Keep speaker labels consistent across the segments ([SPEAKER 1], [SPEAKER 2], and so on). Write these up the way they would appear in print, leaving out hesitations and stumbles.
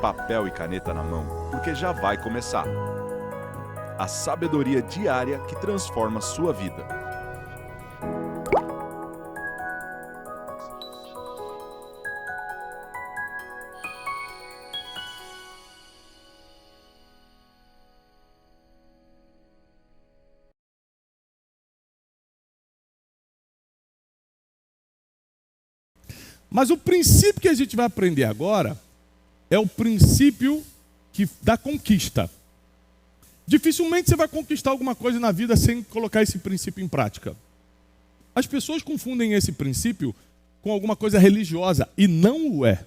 [SPEAKER 1] papel e caneta na mão, porque já vai começar. A sabedoria diária que transforma sua vida.
[SPEAKER 2] Mas o princípio que a gente vai aprender agora é o princípio da conquista. Dificilmente você vai conquistar alguma coisa na vida sem colocar esse princípio em prática. As pessoas confundem esse princípio com alguma coisa religiosa, e não o é.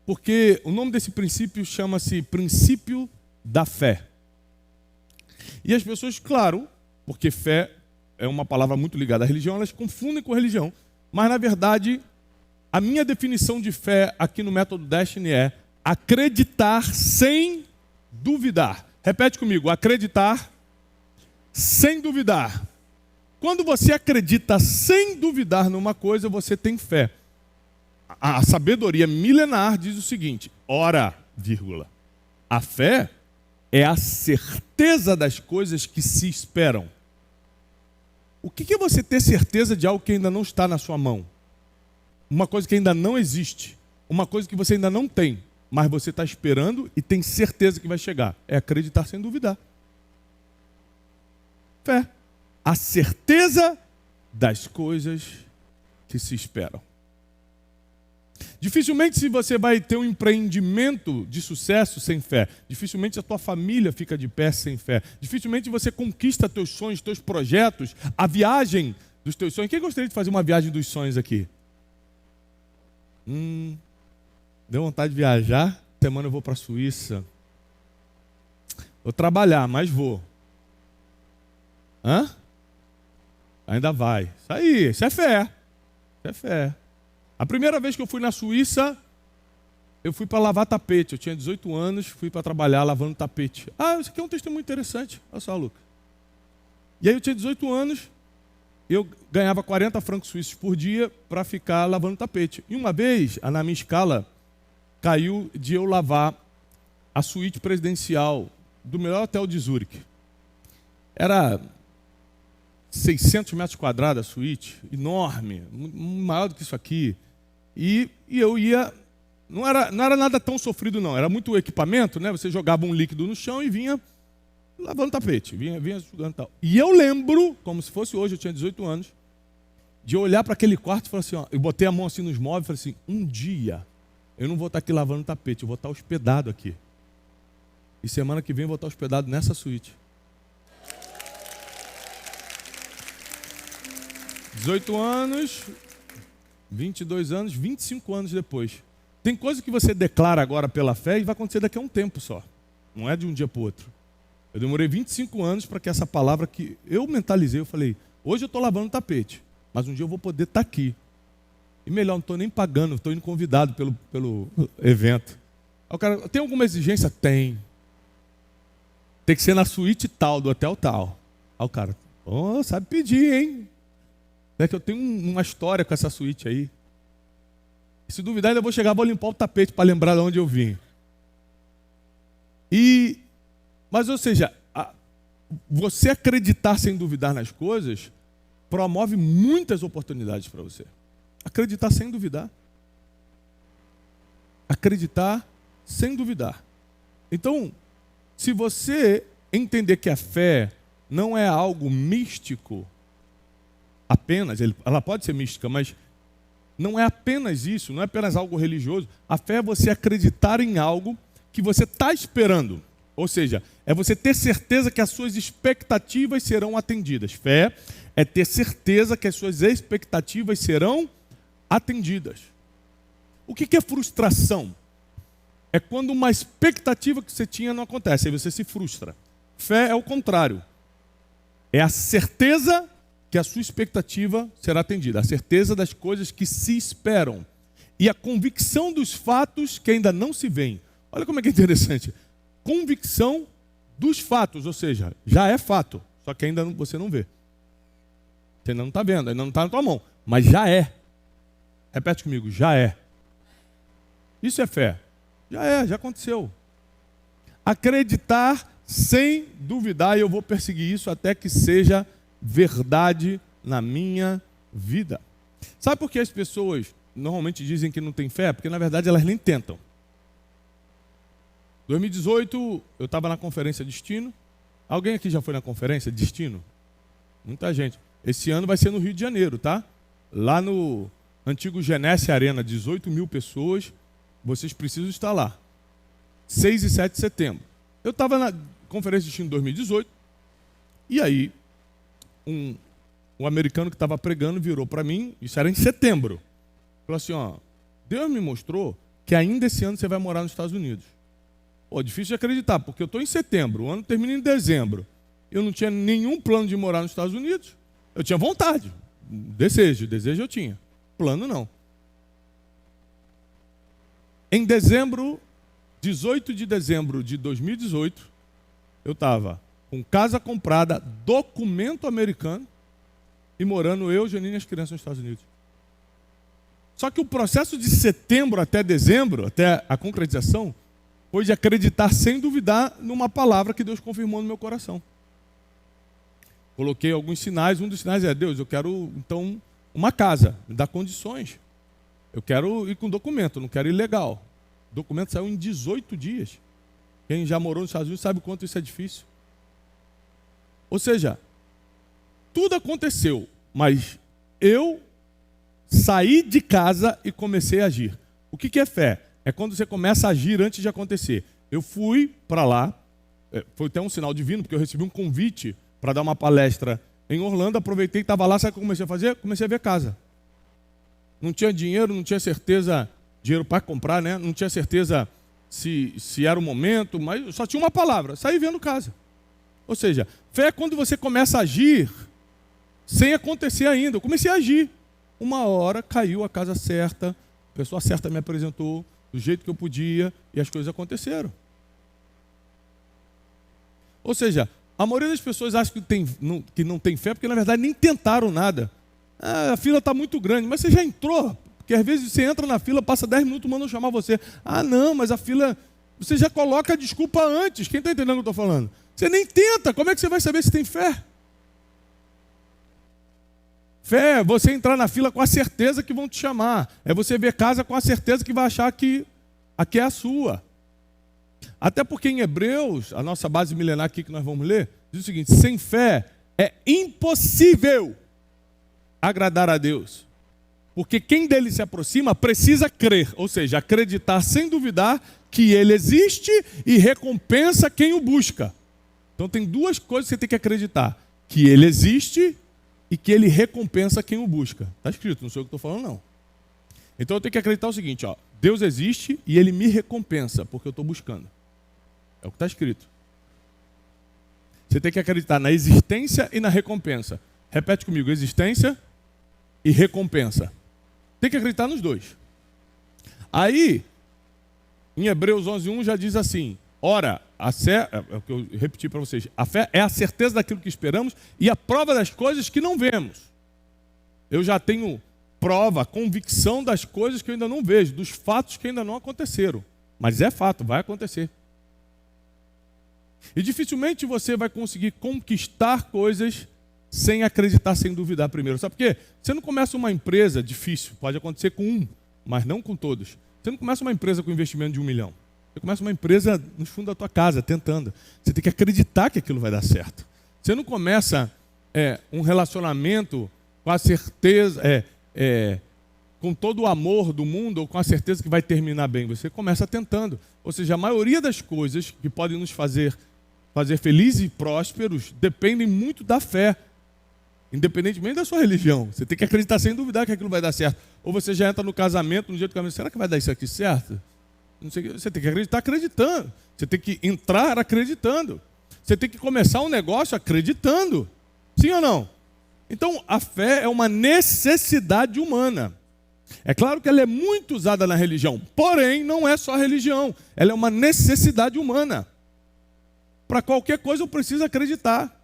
[SPEAKER 2] Porque o nome desse princípio chama-se princípio da fé. E as pessoas, claro, porque fé é uma palavra muito ligada à religião, elas confundem com religião. Mas, na verdade, a minha definição de fé aqui no Método Destiny é acreditar sem duvidar. Repete comigo, acreditar sem duvidar. Quando você acredita sem duvidar numa coisa, você tem fé. A sabedoria milenar diz o seguinte, ora, vírgula, a fé é a certeza das coisas que se esperam. O que é você ter certeza de algo que ainda não está na sua mão? Uma coisa que ainda não existe. Uma coisa que você ainda não tem, mas você está esperando e tem certeza que vai chegar. É acreditar sem duvidar. Fé. A certeza das coisas que se esperam. Dificilmente se você vai ter um empreendimento de sucesso sem fé. Dificilmente a tua família fica de pé sem fé. Dificilmente você conquista teus sonhos, teus projetos, a viagem dos teus sonhos. Quem gostaria de fazer uma viagem dos sonhos aqui? Deu vontade de viajar? Semana eu vou para a Suíça. Vou trabalhar, mas vou. Hã? Ainda vai. Isso aí, isso é fé. Isso é fé. A primeira vez que eu fui na Suíça, eu fui para lavar tapete. Eu tinha 18 anos, fui para trabalhar lavando tapete. Isso aqui é um testemunho interessante. Olha só, Lucas. E aí eu tinha 18 anos, eu ganhava 40 francos suíços por dia para ficar lavando tapete. E uma vez, na minha escala, caiu de eu lavar a suíte presidencial do melhor hotel de Zurique. Era 600 metros quadrados a suíte, enorme, maior do que isso aqui. E eu ia, não era nada tão sofrido não, era muito equipamento, né? Você jogava um líquido no chão e vinha lavando tapete, vinha jogando tal. E eu lembro, como se fosse hoje, eu tinha 18 anos, de olhar para aquele quarto e falar assim, eu botei a mão assim nos móveis e falei assim, um dia eu não vou estar aqui lavando tapete, eu vou estar hospedado aqui. E semana que vem eu vou estar hospedado nessa suíte. 18 anos, 22 anos, 25 anos depois. Tem coisa que você declara agora pela fé e vai acontecer daqui a um tempo só. Não é de um dia para o outro. Eu demorei 25 anos para que essa palavra que eu mentalizei, eu falei, hoje eu estou lavando tapete, mas um dia eu vou poder estar aqui. E melhor, não estou nem pagando, estou indo convidado pelo evento. Aí o cara, tem alguma exigência? Tem. Tem que ser na suíte tal, do hotel tal. Aí o cara, sabe pedir, hein? É que eu tenho uma história com essa suíte aí. E se duvidar, ainda vou chegar, vou limpar o tapete para lembrar de onde eu vim. Mas, ou seja, você acreditar sem duvidar nas coisas promove muitas oportunidades para você. Acreditar sem duvidar. Acreditar sem duvidar. Então, se você entender que a fé não é algo místico, apenas, ela pode ser mística, mas não é apenas isso, não é apenas algo religioso. A fé é você acreditar em algo que você está esperando. Ou seja, é você ter certeza que as suas expectativas serão atendidas. Fé é ter certeza que as suas expectativas serão atendidas. O que é frustração? É quando uma expectativa que você tinha não acontece, aí você se frustra. Fé é o contrário. É a certeza que a sua expectativa será atendida, a certeza das coisas que se esperam e a convicção dos fatos que ainda não se veem. Olha como é que é interessante. Convicção dos fatos, ou seja, já é fato, só que ainda você não vê. Você ainda não está vendo, ainda não está na tua mão, mas já é. Repete comigo, já é. Isso é fé. Já aconteceu. Acreditar sem duvidar, e eu vou perseguir isso até que seja verdade na minha vida. Sabe por que as pessoas normalmente dizem que não têm fé? Porque na verdade elas nem tentam. 2018, eu estava na conferência Destino. Alguém aqui já foi na conferência Destino? Muita gente. Esse ano vai ser no Rio de Janeiro, tá? Lá no antigo Genesse Arena, 18 mil pessoas. Vocês precisam estar lá. 6 e 7 de setembro. Eu estava na conferência Destino 2018. E aí, um americano que estava pregando virou para mim, isso era em setembro. Falou assim, ó, Deus me mostrou que ainda esse ano você vai morar nos Estados Unidos. Pô, difícil de acreditar, porque eu estou em setembro, o ano termina em dezembro. Eu não tinha nenhum plano de morar nos Estados Unidos. Eu tinha vontade, desejo eu tinha. Plano não. Em dezembro, 18 de dezembro de 2018, eu estava com casa comprada, documento americano, e morando eu, Janine e as crianças nos Estados Unidos. Só que o processo de setembro até dezembro, até a concretização, foi de acreditar sem duvidar numa palavra que Deus confirmou no meu coração. Coloquei alguns sinais, um dos sinais é, Deus, eu quero então uma casa, me dá condições. Eu quero ir com documento, não quero ir legal. O documento saiu em 18 dias. Quem já morou nos Estados Unidos sabe o quanto isso é difícil. Ou seja, tudo aconteceu, mas eu saí de casa e comecei a agir. O que é fé? É quando você começa a agir antes de acontecer. Eu fui para lá, foi até um sinal divino, porque eu recebi um convite para dar uma palestra em Orlando, aproveitei que estava lá, sabe o que eu comecei a fazer? Comecei a ver casa. Não tinha dinheiro, não tinha certeza, dinheiro para comprar, né? Não tinha certeza se era o momento, mas só tinha uma palavra, saí vendo casa. Ou seja, fé é quando você começa a agir sem acontecer ainda. Eu comecei a agir. Uma hora caiu a casa certa, a pessoa certa me apresentou do jeito que eu podia e as coisas aconteceram. Ou seja, a maioria das pessoas acha que não tem fé porque na verdade nem tentaram nada. Ah, a fila está muito grande, mas você já entrou. Porque às vezes você entra na fila, passa 10 minutos, mandam chamar você. Ah não, mas a fila... Você já coloca a desculpa antes. Quem está entendendo o que eu estou falando? Você nem tenta, como é que você vai saber se tem fé? Fé é você entrar na fila com a certeza que vão te chamar. É você ver casa com a certeza que vai achar que aqui é a sua. Até porque em Hebreus, a nossa base milenar aqui que nós vamos ler, diz o seguinte, sem fé é impossível agradar a Deus. Porque quem dele se aproxima precisa crer, ou seja, acreditar sem duvidar que ele existe e recompensa quem o busca. Então tem duas coisas que você tem que acreditar, que ele existe e que ele recompensa quem o busca. Está escrito, não sei o que estou falando não. Então eu tenho que acreditar o seguinte, ó, Deus existe e ele me recompensa, porque eu estou buscando. É o que está escrito. Você tem que acreditar na existência e na recompensa. Repete comigo, existência e recompensa. Tem que acreditar nos dois. Aí, em Hebreus 11:1 já diz assim, ora, é o que eu repeti para vocês, a fé é a certeza daquilo que esperamos e a prova das coisas que não vemos. Eu já tenho prova, convicção das coisas que eu ainda não vejo, dos fatos que ainda não aconteceram. Mas é fato, vai acontecer. E dificilmente você vai conseguir conquistar coisas sem acreditar, sem duvidar primeiro. Sabe por quê? Você não começa uma empresa, difícil, pode acontecer com um, mas não com todos. Você não começa uma empresa com investimento de 1 milhão. Você começa uma empresa no fundo da tua casa, tentando. Você tem que acreditar que aquilo vai dar certo. Você não começa um relacionamento com a certeza, com todo o amor do mundo, ou com a certeza que vai terminar bem. Você começa tentando. Ou seja, a maioria das coisas que podem nos fazer felizes e prósperos dependem muito da fé. Independentemente da sua religião. Você tem que acreditar sem duvidar que aquilo vai dar certo. Ou você já entra no casamento, no dia do casamento, será que vai dar isso aqui certo? Não sei, você tem que acreditar acreditando. Você tem que entrar acreditando. Você tem que começar um negócio acreditando. Sim ou não? Então, a fé é uma necessidade humana. É claro que ela é muito usada na religião. Porém, não é só religião. Ela é uma necessidade humana. Para qualquer coisa eu preciso acreditar.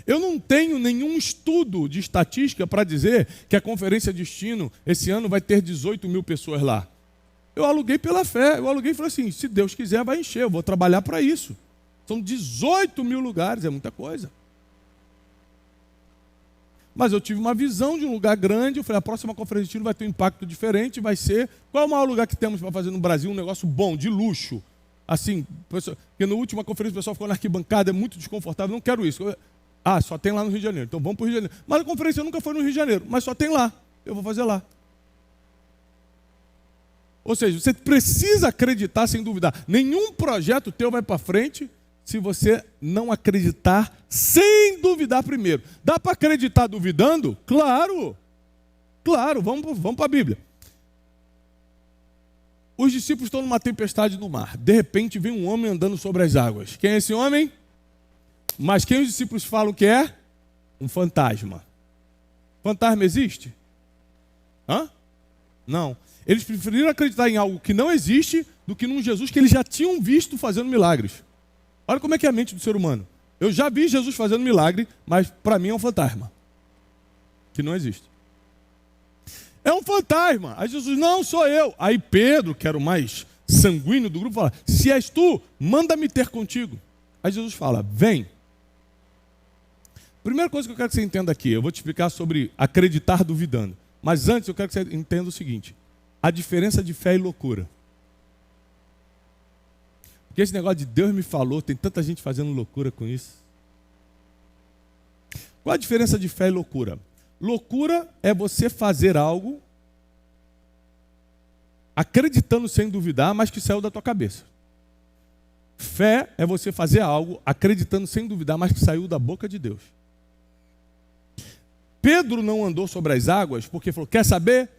[SPEAKER 2] Eu não tenho nenhum estudo de estatística para dizer que a Conferência Destino esse ano vai ter 18 mil pessoas lá. Eu aluguei pela fé. Eu aluguei e falei assim, se Deus quiser vai encher, eu vou trabalhar para isso. São 18 mil lugares, é muita coisa. Mas eu tive uma visão de um lugar grande, eu falei, a próxima conferência de tiro vai ter um impacto diferente, vai ser... Qual é o maior lugar que temos para fazer no Brasil? Um negócio bom, de luxo. Assim, porque na última conferência o pessoal ficou na arquibancada, é muito desconfortável, não quero isso. Ah, só tem lá no Rio de Janeiro, então vamos para o Rio de Janeiro. Mas a conferência nunca foi no Rio de Janeiro, mas só tem lá, eu vou fazer lá. Ou seja, você precisa acreditar sem duvidar. Nenhum projeto teu vai para frente se você não acreditar sem duvidar primeiro. Dá para acreditar duvidando? Claro. Claro, vamos para a Bíblia. Os discípulos estão numa tempestade no mar. De repente vem um homem andando sobre as águas. Quem é esse homem? Mas quem os discípulos falam que é? Um fantasma. Fantasma existe? Hã? Não. Eles preferiram acreditar em algo que não existe do que num Jesus que eles já tinham visto fazendo milagres. Olha como é que é a mente do ser humano. Eu já vi Jesus fazendo milagre, mas para mim é um fantasma. Que não existe. É um fantasma. Aí Jesus, não, sou eu. Aí Pedro, que era o mais sanguíneo do grupo, fala, se és tu, manda-me ter contigo. Aí Jesus fala, vem. Primeira coisa que eu quero que você entenda aqui, eu vou te explicar sobre acreditar duvidando. Mas antes eu quero que você entenda o seguinte, a diferença de fé e loucura. Porque esse negócio de Deus me falou, tem tanta gente fazendo loucura com isso. Qual a diferença de fé e loucura? Loucura é você fazer algo acreditando sem duvidar, mas que saiu da tua cabeça. Fé é você fazer algo acreditando sem duvidar, mas que saiu da boca de Deus. Pedro não andou sobre as águas porque falou, quer saber?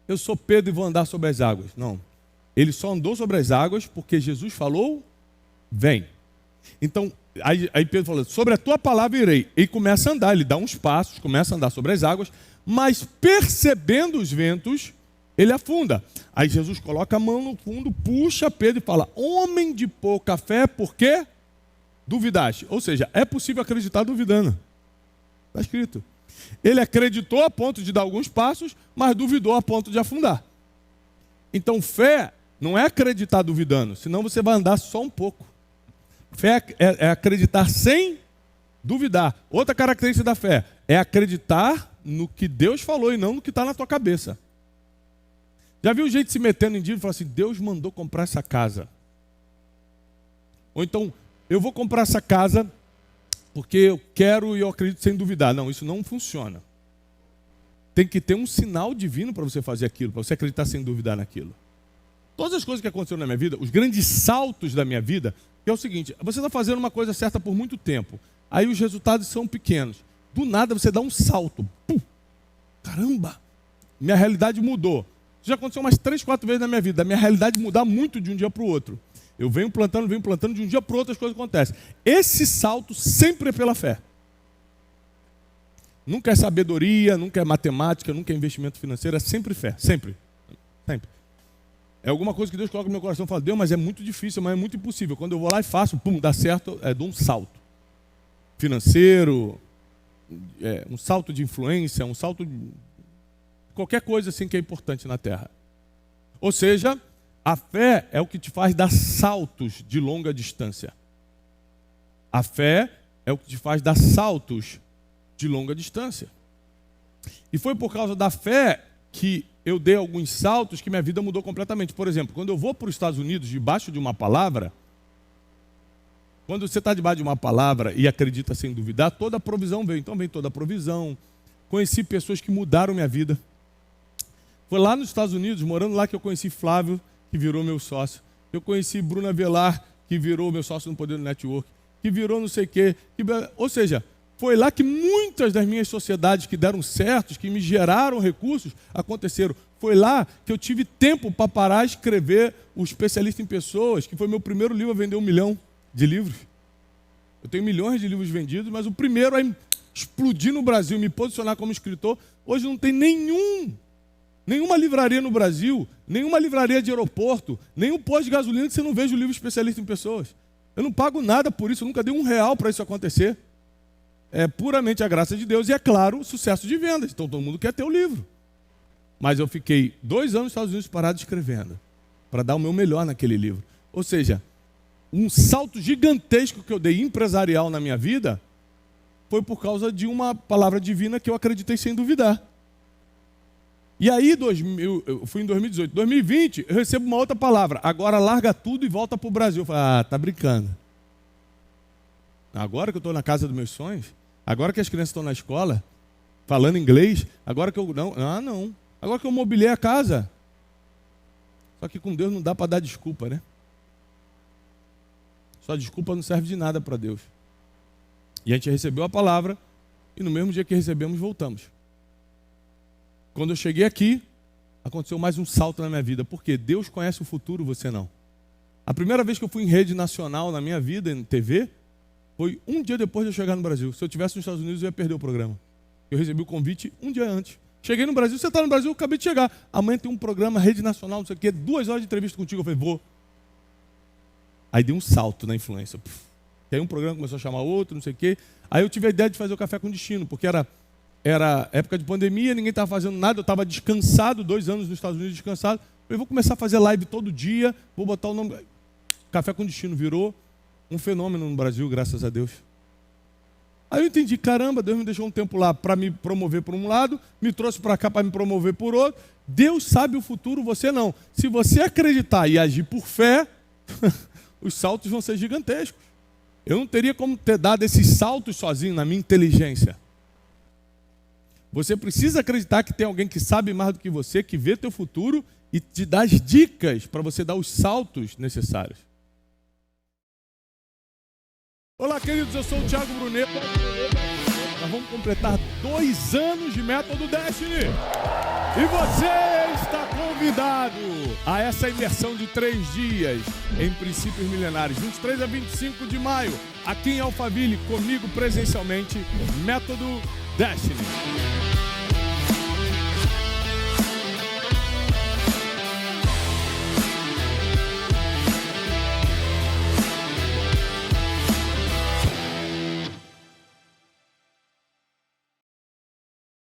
[SPEAKER 2] Eu sou Pedro e vou andar sobre as águas. Não. Ele só andou sobre as águas porque Jesus falou, vem. Então, aí Pedro falou, sobre a tua palavra irei. E começa a andar, ele dá uns passos, começa a andar sobre as águas, mas percebendo os ventos, ele afunda. Aí Jesus coloca a mão no fundo, puxa Pedro e fala, homem de pouca fé, por quê? Duvidaste. Ou seja, é possível acreditar duvidando. Está escrito. Ele acreditou a ponto de dar alguns passos, mas duvidou a ponto de afundar. Então, fé não é acreditar duvidando, senão você vai andar só um pouco. Fé é acreditar sem duvidar. Outra característica da fé é acreditar no que Deus falou e não no que está na tua cabeça. Já viu gente se metendo em dívida e falar assim, Deus mandou comprar essa casa. Ou então, eu vou comprar essa casa porque eu quero e eu acredito sem duvidar. Não, isso não funciona. Tem que ter um sinal divino para você fazer aquilo, para você acreditar sem duvidar naquilo. Todas as coisas que aconteceram na minha vida, os grandes saltos da minha vida, é o seguinte, você está fazendo uma coisa certa por muito tempo, aí os resultados são pequenos. Do nada você dá um salto. Pum! Caramba! Minha realidade mudou. Isso já aconteceu umas 3, 4 vezes na minha vida. A minha realidade mudar muito de um dia para o outro. Eu venho plantando, de um dia para o outro as coisas acontecem. Esse salto sempre é pela fé. Nunca é sabedoria, nunca é matemática, nunca é investimento financeiro, é sempre fé, sempre. Sempre. É alguma coisa que Deus coloca no meu coração e fala, Deus, mas é muito difícil, mas é muito impossível. Quando eu vou lá e faço, pum, dá certo, dou um salto. Financeiro, um salto de influência, um salto de qualquer coisa assim que é importante na terra. Ou seja, a fé é o que te faz dar saltos de longa distância. A fé é o que te faz dar saltos de longa distância. E foi por causa da fé que eu dei alguns saltos que minha vida mudou completamente. Por exemplo, quando eu vou para os Estados Unidos debaixo de uma palavra, quando você está debaixo de uma palavra e acredita sem duvidar, toda a provisão vem. Então vem toda a provisão. Conheci pessoas que mudaram minha vida. Foi lá nos Estados Unidos, morando lá, que eu conheci Flávio, que virou meu sócio. Eu conheci Bruna Velar, que virou meu sócio no Poder do Network. Que virou não sei o quê. Ou seja, foi lá que muitas das minhas sociedades que deram certos, que me geraram recursos, aconteceram. Foi lá que eu tive tempo para parar e escrever O Especialista em Pessoas, que foi meu primeiro livro a vender 1 milhão de livros. Eu tenho milhões de livros vendidos, mas o primeiro a explodir no Brasil, me posicionar como escritor, hoje não tem nenhuma livraria no Brasil, nenhuma livraria de aeroporto, nenhum posto de gasolina que você não veja o livro Especialista em Pessoas. Eu não pago nada por isso, eu nunca dei R$1 para isso acontecer. É puramente a graça de Deus e, é claro, sucesso de vendas. Então todo mundo quer ter o livro. Mas eu fiquei 2 anos nos Estados Unidos parado escrevendo. para dar o meu melhor naquele livro. Ou seja, um salto gigantesco que eu dei empresarial na minha vida foi por causa de uma palavra divina que eu acreditei sem duvidar. E aí, eu fui em 2018. 2020, eu recebo uma outra palavra. Agora larga tudo e volta para o Brasil. Eu falei, tá brincando. Agora que eu estou na casa dos meus sonhos, agora que as crianças estão na escola, falando inglês, agora que eu... Não. Agora que eu mobilei a casa. Só que com Deus não dá para dar desculpa, né? Só desculpa não serve de nada para Deus. E a gente recebeu a palavra e no mesmo dia que recebemos, voltamos. Quando eu cheguei aqui, aconteceu mais um salto na minha vida. Porque Deus conhece o futuro, você não. A primeira vez que eu fui em rede nacional na minha vida, em TV, foi um dia depois de eu chegar no Brasil. Se eu estivesse nos Estados Unidos, eu ia perder o programa. Eu recebi o convite um dia antes. Cheguei no Brasil, você está no Brasil, eu acabei de chegar. Amanhã tem um programa, rede nacional, não sei o quê, 2 horas de entrevista contigo. Eu falei, vou. Aí dei um salto na influência. Aí um programa começou a chamar outro, não sei o quê. Aí eu tive a ideia de fazer o Café com Destino, porque era época de pandemia, ninguém estava fazendo nada, eu estava descansado, 2 anos nos Estados Unidos descansado. Eu falei, vou começar a fazer live todo dia, vou botar o nome... Café com Destino virou um fenômeno no Brasil, graças a Deus. Aí eu entendi, caramba, Deus me deixou um tempo lá para me promover por um lado, me trouxe para cá para me promover por outro. Deus sabe o futuro, você não. Se você acreditar e agir por fé, os saltos vão ser gigantescos. Eu não teria como ter dado esses saltos sozinho na minha inteligência. Você precisa acreditar que tem alguém que sabe mais do que você, que vê teu futuro e te dá as dicas para você dar os saltos necessários. Olá, queridos, eu sou o Thiago Brunet. Nós vamos completar 2 anos de Método Destiny. E você está convidado a essa imersão de 3 dias em Princípios Milenares, 23 a 25 de maio, aqui em Alphaville, comigo presencialmente, Método Destiny.